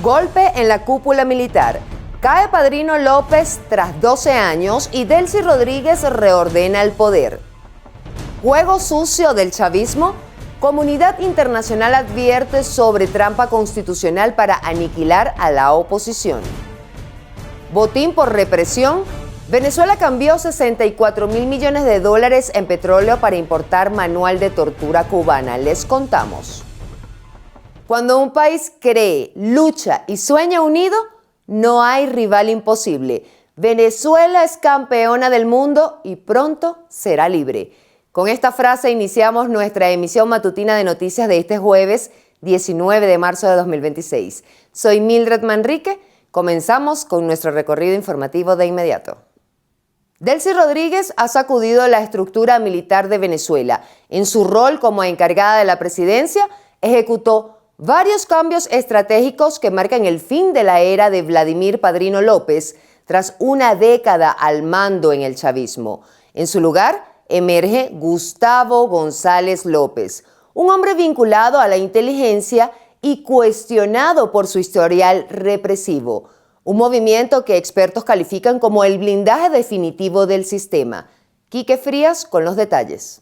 Golpe en la cúpula militar. Cae Padrino López tras 12 años y Delcy Rodríguez reordena el poder. Juego sucio del chavismo. Comunidad internacional advierte sobre trampa constitucional para aniquilar a la oposición. Botín por represión. Venezuela cambió 64.000 millones de dólares en petróleo para importar manual de tortura cubana. Les contamos. Cuando un país cree, lucha y sueña unido, no hay rival imposible. Venezuela es campeona del mundo y pronto será libre. Con esta frase iniciamos nuestra emisión matutina de noticias de este jueves 19 de marzo de 2026. Soy Mildred Manrique. Comenzamos con nuestro recorrido informativo de inmediato. Delcy Rodríguez ha sacudido la estructura militar de Venezuela. En su rol como encargada de la presidencia, ejecutó varios cambios estratégicos que marcan el fin de la era de Vladimir Padrino López tras una década al mando en el chavismo. En su lugar emerge Gustavo González López, un hombre vinculado a la inteligencia y cuestionado por su historial represivo. Un movimiento que expertos califican como el blindaje definitivo del sistema. Quique Frías con los detalles.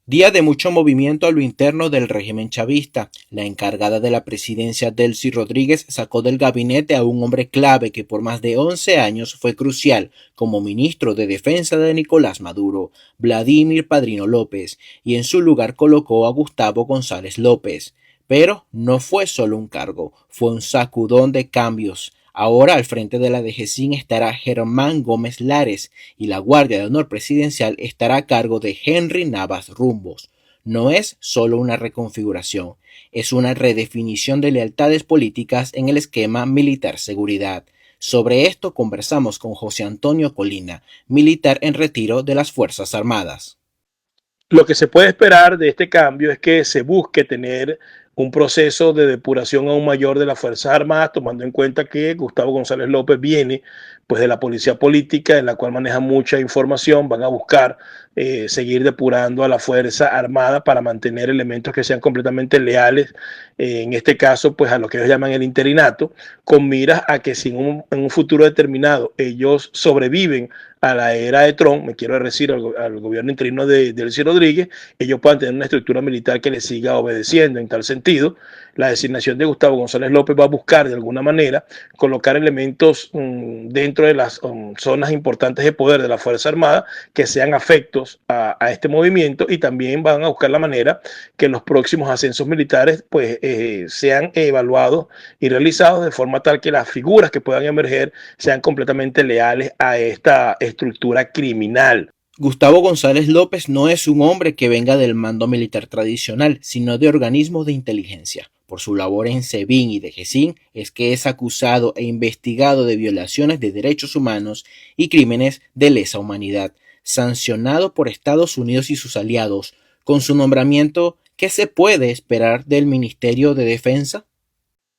Día de mucho movimiento a lo interno del régimen chavista. La encargada de la presidencia, Delcy Rodríguez, sacó del gabinete a un hombre clave que por más de 11 años fue crucial como ministro de Defensa de Nicolás Maduro, Vladimir Padrino López, y en su lugar colocó a Gustavo González López. Pero no fue solo un cargo, fue un sacudón de cambios. Ahora al frente de la DGCIN estará Germán Gómez Lares y la Guardia de Honor Presidencial estará a cargo de Henry Navas Rumbos. No es solo una reconfiguración, es una redefinición de lealtades políticas en el esquema militar-seguridad. Sobre esto conversamos con José Antonio Colina, militar en retiro de las Fuerzas Armadas. Lo que se puede esperar de este cambio es que se busque tener un proceso de depuración aún mayor de las Fuerzas Armadas, tomando en cuenta que Gustavo González López viene pues de la policía política, en la cual maneja mucha información. Van a buscar seguir depurando a la Fuerza Armada para mantener elementos que sean completamente leales, en este caso pues a lo que ellos llaman el interinato, con miras a que si en un futuro determinado ellos sobreviven a la era de Trump, me quiero decir al gobierno interino de Delcy Rodríguez, ellos puedan tener una estructura militar que les siga obedeciendo. En tal sentido, la designación de Gustavo González López va a buscar de alguna manera colocar elementos dentro de las zonas importantes de poder de la Fuerza Armada que sean afectos a este movimiento, y también van a buscar la manera que los próximos ascensos militares pues sean evaluados y realizados de forma tal que las figuras que puedan emerger sean completamente leales a esta estructura criminal. Gustavo González López no es un hombre que venga del mando militar tradicional, sino de organismos de inteligencia. Por su labor en SEBIN y DGCIN es que es acusado e investigado de violaciones de derechos humanos y crímenes de lesa humanidad, sancionado por Estados Unidos y sus aliados. Con su nombramiento, ¿qué se puede esperar del Ministerio de Defensa?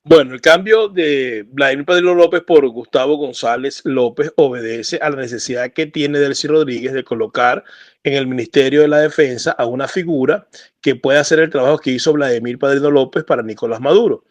Bueno, el cambio de Vladimir Padrino López por Gustavo González López obedece a la necesidad que tiene Delcy Rodríguez de colocar en el Ministerio de la Defensa a una figura que pueda hacer el trabajo que hizo Vladimir Padrino López para Nicolás Maduro,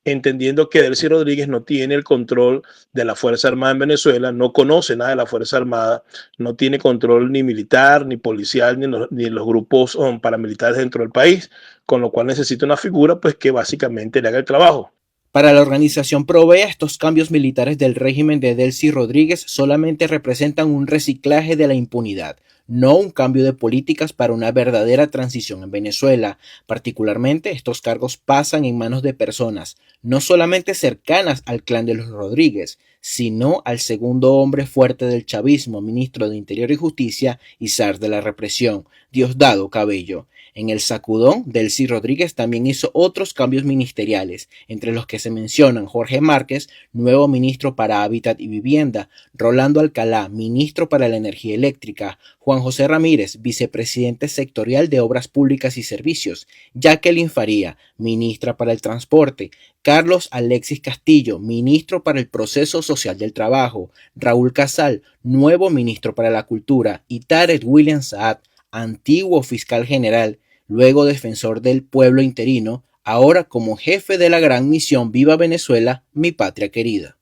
entendiendo que Delcy Rodríguez no tiene el control de la Fuerza Armada en Venezuela, no conoce nada de la Fuerza Armada, no tiene control ni militar, ni policial, ni los grupos paramilitares dentro del país, con lo cual necesita una figura pues que básicamente le haga el trabajo. Para la organización Provea, estos cambios militares del régimen de Delcy Rodríguez solamente representan un reciclaje de la impunidad, no un cambio de políticas para una verdadera transición en Venezuela. Particularmente, estos cargos pasan en manos de personas no solamente cercanas al clan de los Rodríguez, sino al segundo hombre fuerte del chavismo, ministro de Interior y Justicia y zar de la represión, Diosdado Cabello. En el sacudón, Delcy Rodríguez también hizo otros cambios ministeriales, entre los que se mencionan Jorge Márquez, nuevo ministro para Hábitat y Vivienda, Rolando Alcalá, ministro para la Energía Eléctrica, Juan José Ramírez, vicepresidente sectorial de Obras Públicas y Servicios, Jacqueline Faría, ministra para el Transporte, Carlos Alexis Castillo, ministro para el Proceso Social del Trabajo, Raúl Casal, nuevo ministro para la Cultura, y Tarek William Saad, antiguo fiscal general, luego defensor del pueblo interino, ahora como jefe de la gran misión Viva Venezuela, mi patria querida.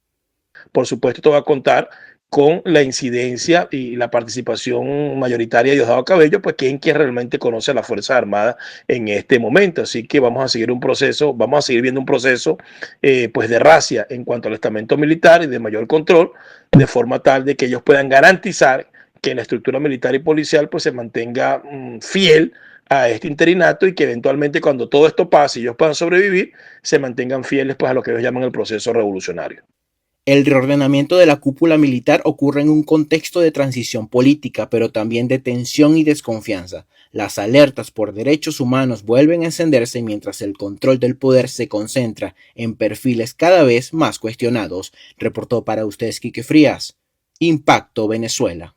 Por supuesto, esto va a contar con la incidencia y la participación mayoritaria de Diosdado Cabello, pues quien realmente conoce a las Fuerzas Armadas en este momento. Así que vamos a seguir viendo un proceso pues de racia en cuanto al estamento militar y de mayor control, de forma tal de que ellos puedan garantizar que la estructura militar y policial pues se mantenga fiel a este interinato y que eventualmente cuando todo esto pase y ellos puedan sobrevivir, se mantengan fieles pues a lo que ellos llaman el proceso revolucionario. El reordenamiento de la cúpula militar ocurre en un contexto de transición política, pero también de tensión y desconfianza. Las alertas por derechos humanos vuelven a encenderse mientras el control del poder se concentra en perfiles cada vez más cuestionados. Reportó para ustedes Quique Frías. Impacto Venezuela.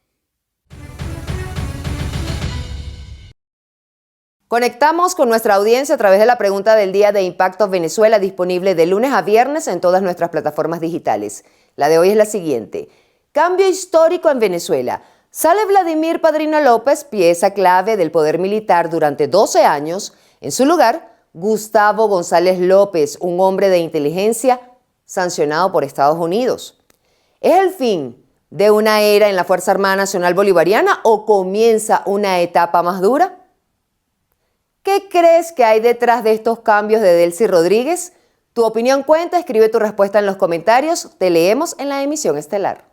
Conectamos con nuestra audiencia a través de la pregunta del día de Impacto Venezuela, disponible de lunes a viernes en todas nuestras plataformas digitales. La de hoy es la siguiente. Cambio histórico en Venezuela. Sale Vladimir Padrino López, pieza clave del poder militar durante 12 años. En su lugar, Gustavo González López, un hombre de inteligencia sancionado por Estados Unidos. ¿Es el fin de una era en la Fuerza Armada Nacional Bolivariana o comienza una etapa más dura? ¿Qué crees que hay detrás de estos cambios de Delcy Rodríguez? Tu opinión cuenta, escribe tu respuesta en los comentarios, te leemos en la emisión estelar.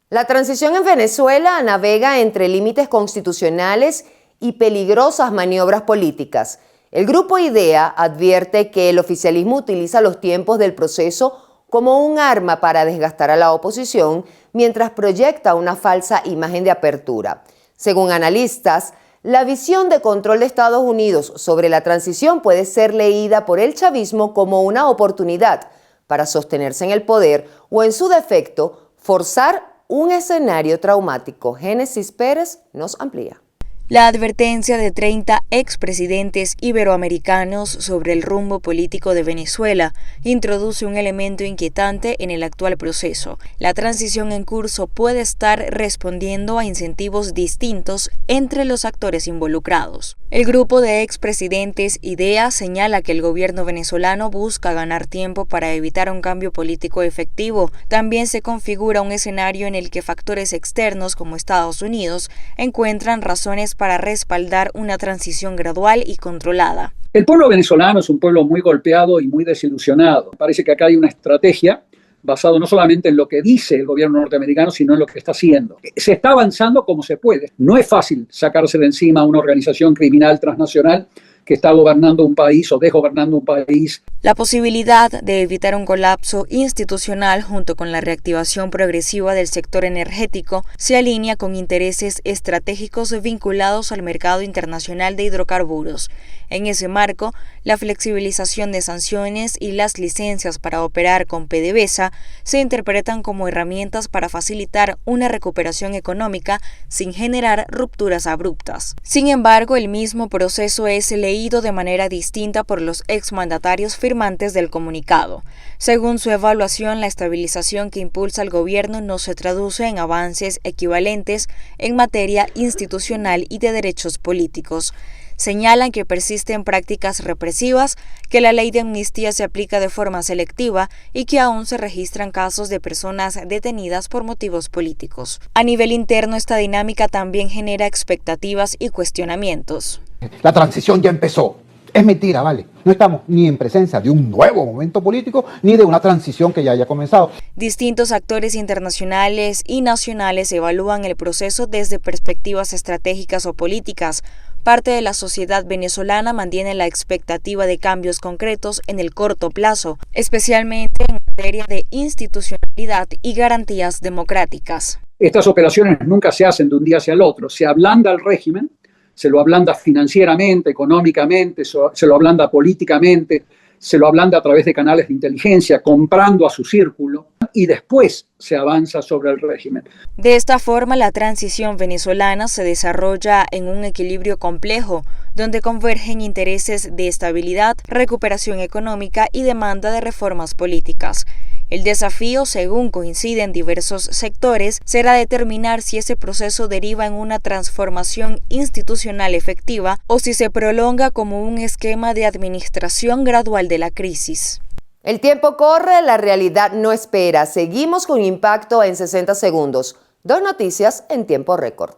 La transición en Venezuela navega entre límites constitucionales y peligrosas maniobras políticas. El Grupo IDEA advierte que el oficialismo utiliza los tiempos del proceso como un arma para desgastar a la oposición, mientras proyecta una falsa imagen de apertura. Según analistas, la visión de control de Estados Unidos sobre la transición puede ser leída por el chavismo como una oportunidad para sostenerse en el poder o, en su defecto, forzar un escenario traumático. Génesis Pérez nos amplía. La advertencia de 30 expresidentes iberoamericanos sobre el rumbo político de Venezuela introduce un elemento inquietante en el actual proceso. La transición en curso puede estar respondiendo a incentivos distintos entre los actores involucrados. El grupo de expresidentes IDEA señala que el gobierno venezolano busca ganar tiempo para evitar un cambio político efectivo. También se configura un escenario en el que factores externos como Estados Unidos encuentran razones para respaldar una transición gradual y controlada. El pueblo venezolano es un pueblo muy golpeado y muy desilusionado. Parece que acá hay una estrategia basada no solamente en lo que dice el gobierno norteamericano, sino en lo que está haciendo. Se está avanzando como se puede. No es fácil sacarse de encima a una organización criminal transnacional que está gobernando un país o desgobernando un país. La posibilidad de evitar un colapso institucional junto con la reactivación progresiva del sector energético se alinea con intereses estratégicos vinculados al mercado internacional de hidrocarburos. En ese marco, la flexibilización de sanciones y las licencias para operar con PDVSA se interpretan como herramientas para facilitar una recuperación económica sin generar rupturas abruptas. Sin embargo, el mismo proceso es leído de manera distinta por los exmandatarios firmantes del comunicado. Según su evaluación, la estabilización que impulsa el gobierno no se traduce en avances equivalentes en materia institucional y de derechos políticos. Señalan que persisten prácticas represivas, que la ley de amnistía se aplica de forma selectiva y que aún se registran casos de personas detenidas por motivos políticos. A nivel interno, esta dinámica también genera expectativas y cuestionamientos. La transición ya empezó. Es mentira, ¿vale? No estamos ni en presencia de un nuevo momento político ni de una transición que ya haya comenzado. Distintos actores internacionales y nacionales evalúan el proceso desde perspectivas estratégicas o políticas. Parte de la sociedad venezolana mantiene la expectativa de cambios concretos en el corto plazo, especialmente en materia de institucionalidad y garantías democráticas. Estas operaciones nunca se hacen de un día hacia el otro. Se ablanda el régimen, se lo ablanda financieramente, económicamente, se lo ablanda políticamente, se lo ablanda a través de canales de inteligencia, comprando a su círculo, y después se avanza sobre el régimen. De esta forma, la transición venezolana se desarrolla en un equilibrio complejo, donde convergen intereses de estabilidad, recuperación económica y demanda de reformas políticas. El desafío, según coinciden diversos sectores, será determinar si ese proceso deriva en una transformación institucional efectiva o si se prolonga como un esquema de administración gradual de la crisis. El tiempo corre, la realidad no espera. Seguimos con Impacto en 60 segundos. 2 noticias en tiempo récord.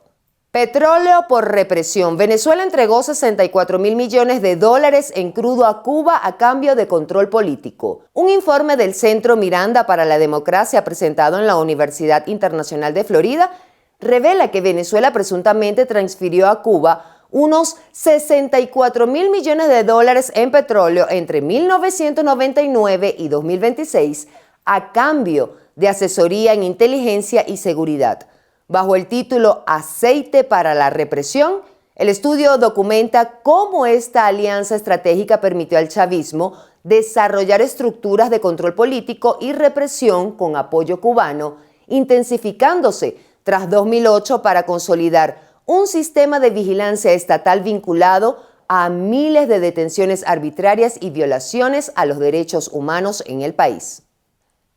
Petróleo por represión. Venezuela entregó $64.000 millones en crudo a Cuba a cambio de control político. Un informe del Centro Miranda para la Democracia presentado en la Universidad Internacional de Florida revela que Venezuela presuntamente transfirió a Cuba unos $64.000 millones en petróleo entre 1999 y 2026 a cambio de asesoría en inteligencia y seguridad. Bajo el título Aceite para la represión, el estudio documenta cómo esta alianza estratégica permitió al chavismo desarrollar estructuras de control político y represión con apoyo cubano, intensificándose tras 2008 para consolidar un sistema de vigilancia estatal vinculado a miles de detenciones arbitrarias y violaciones a los derechos humanos en el país.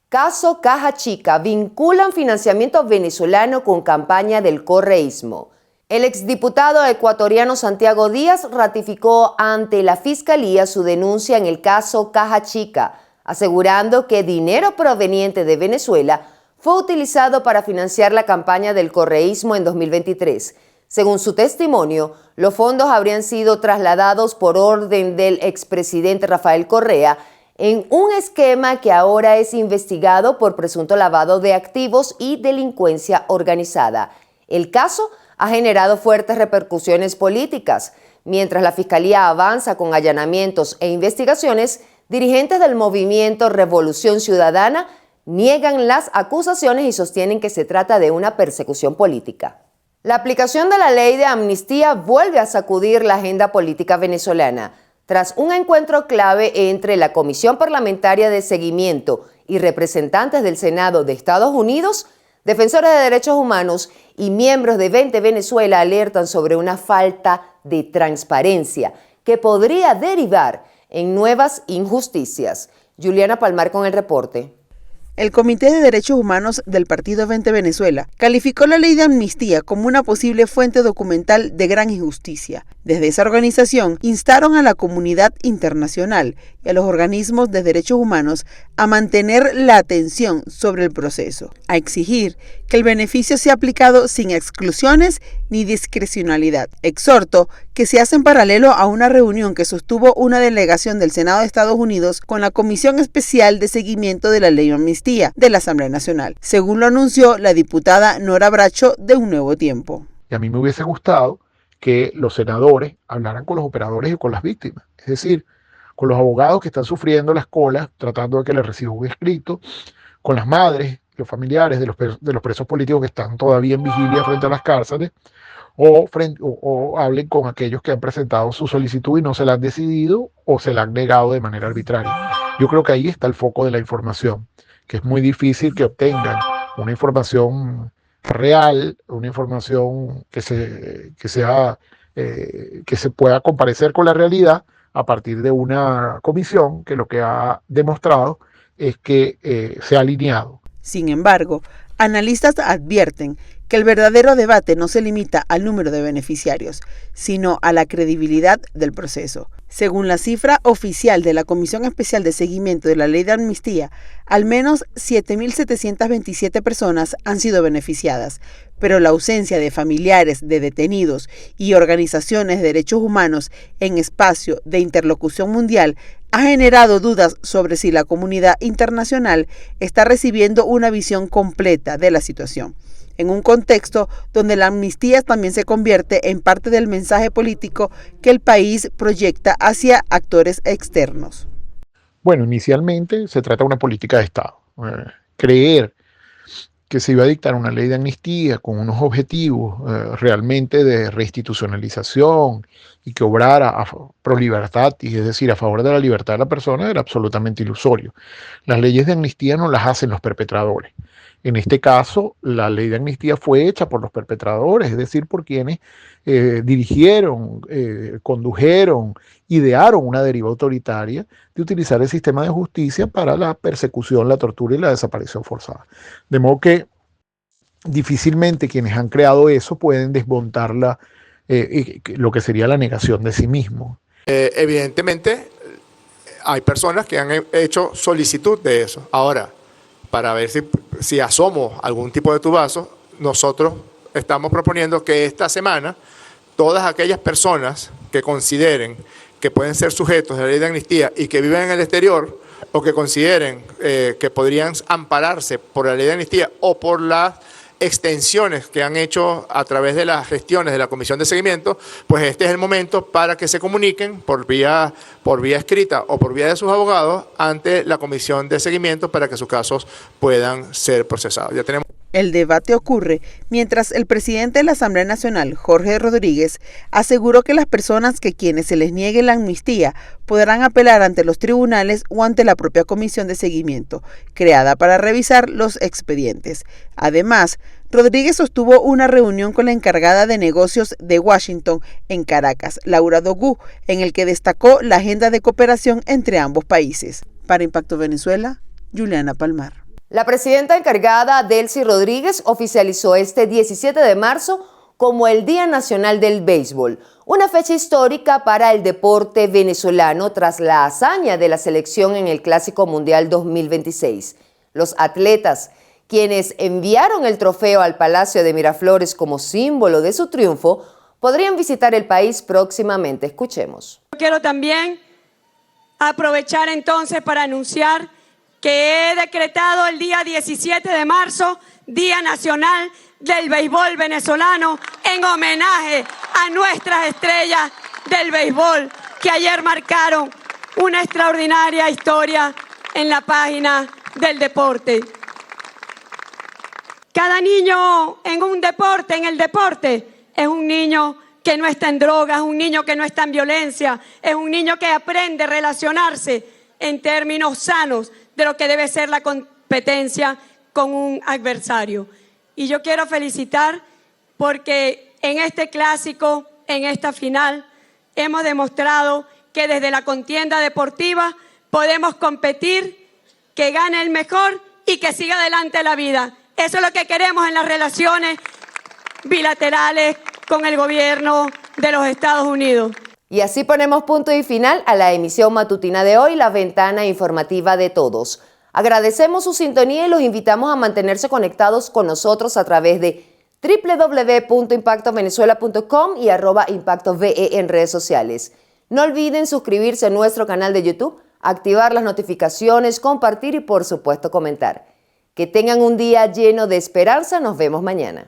Caso Caja Chica, vinculan financiamiento venezolano con campaña del correísmo. El exdiputado ecuatoriano Santiago Díaz ratificó ante la Fiscalía su denuncia en el caso Caja Chica, asegurando que dinero proveniente de Venezuela fue utilizado para financiar la campaña del correísmo en 2023. Según su testimonio, los fondos habrían sido trasladados por orden del expresidente Rafael Correa en un esquema que ahora es investigado por presunto lavado de activos y delincuencia organizada. El caso ha generado fuertes repercusiones políticas. Mientras la Fiscalía avanza con allanamientos e investigaciones, dirigentes del movimiento Revolución Ciudadana niegan las acusaciones y sostienen que se trata de una persecución política. La aplicación de la ley de amnistía vuelve a sacudir la agenda política venezolana. Tras un encuentro clave entre la Comisión Parlamentaria de Seguimiento y representantes del Senado de Estados Unidos, defensores de derechos humanos y miembros de 20 Venezuela alertan sobre una falta de transparencia que podría derivar en nuevas injusticias. Juliana Palmar con el reporte. El Comité de Derechos Humanos del Partido 20 Venezuela calificó la ley de amnistía como una posible fuente documental de gran injusticia. Desde esa organización instaron a la comunidad internacional y a los organismos de derechos humanos a mantener la atención sobre el proceso, a exigir que el beneficio sea aplicado sin exclusiones ni discrecionalidad. Exhorto que se hace en paralelo a una reunión que sostuvo una delegación del Senado de Estados Unidos con la Comisión Especial de Seguimiento de la Ley de Amnistía de la Asamblea Nacional, según lo anunció la diputada Nora Bracho de Un Nuevo Tiempo. Y a mí me hubiese gustado que los senadores hablaran con los operadores y con las víctimas, es decir, con los abogados que están sufriendo las colas, tratando de que les reciban un escrito, con las madres, los familiares de los presos políticos que están todavía en vigilia frente a las cárceles, o hablen con aquellos que han presentado su solicitud y no se la han decidido o se la han negado de manera arbitraria. Yo creo que ahí está el foco de la información, que es muy difícil que obtengan una información real, una información que se pueda comparecer con la realidad a partir de una comisión que lo que ha demostrado es que se ha alineado. Sin embargo, analistas advierten que el verdadero debate no se limita al número de beneficiarios, sino a la credibilidad del proceso. Según la cifra oficial de la Comisión Especial de Seguimiento de la Ley de Amnistía, al menos 7.727 personas han sido beneficiadas, pero la ausencia de familiares de detenidos y organizaciones de derechos humanos en espacio de interlocución mundial ha generado dudas sobre si la comunidad internacional está recibiendo una visión completa de la situación, en un contexto donde la amnistía también se convierte en parte del mensaje político que el país proyecta hacia actores externos. Bueno, inicialmente se trata de una política de Estado. Creer que se iba a dictar una ley de amnistía con unos objetivos realmente de reinstitucionalización y que obrara pro libertatis, es decir, a favor de la libertad de la persona, era absolutamente ilusorio. Las leyes de amnistía no las hacen los perpetradores. En este caso, la ley de amnistía fue hecha por los perpetradores, es decir, por quienes dirigieron, condujeron, idearon una deriva autoritaria de utilizar el sistema de justicia para la persecución, la tortura y la desaparición forzada. De modo que difícilmente quienes han creado eso pueden desmontar lo que sería la negación de sí mismo. Evidentemente, hay personas que han hecho solicitud de eso. Ahora, para ver si asomo algún tipo de tubazo, nosotros estamos proponiendo que esta semana todas aquellas personas que consideren que pueden ser sujetos de la ley de amnistía y que viven en el exterior o que consideren que podrían ampararse por la ley de amnistía o por las extensiones que han hecho a través de las gestiones de la Comisión de Seguimiento, pues este es el momento para que se comuniquen por vía escrita o por vía de sus abogados ante la Comisión de Seguimiento para que sus casos puedan ser procesados. Ya tenemos. El debate ocurre mientras el presidente de la Asamblea Nacional, Jorge Rodríguez, aseguró que las personas que quienes se les niegue la amnistía podrán apelar ante los tribunales o ante la propia Comisión de Seguimiento, creada para revisar los expedientes. Además, Rodríguez sostuvo una reunión con la encargada de negocios de Washington en Caracas, Laura Dogú, en el que destacó la agenda de cooperación entre ambos países. Para Impacto Venezuela, Juliana Palmar. La presidenta encargada, Delcy Rodríguez, oficializó este 17 de marzo como el Día Nacional del Béisbol, una fecha histórica para el deporte venezolano tras la hazaña de la selección en el Clásico Mundial 2026. Los atletas, quienes enviaron el trofeo al Palacio de Miraflores como símbolo de su triunfo, podrían visitar el país próximamente. Escuchemos. Quiero también aprovechar entonces para anunciar que he decretado el día 17 de marzo, Día Nacional del Béisbol Venezolano, en homenaje a nuestras estrellas del béisbol que ayer marcaron una extraordinaria historia en la página del deporte. Cada niño en el deporte, es un niño que no está en drogas, es un niño que no está en violencia, es un niño que aprende a relacionarse en términos sanos de lo que debe ser la competencia con un adversario. Y yo quiero felicitar porque en este clásico, en esta final, hemos demostrado que desde la contienda deportiva podemos competir, que gane el mejor y que siga adelante la vida. Eso es lo que queremos en las relaciones bilaterales con el gobierno de los Estados Unidos. Y así ponemos punto y final a la emisión matutina de hoy, la ventana informativa de todos. Agradecemos su sintonía y los invitamos a mantenerse conectados con nosotros a través de www.impactovenezuela.com y @ImpactoVE en redes sociales. No olviden suscribirse a nuestro canal de YouTube, activar las notificaciones, compartir y por supuesto comentar. Que tengan un día lleno de esperanza. Nos vemos mañana.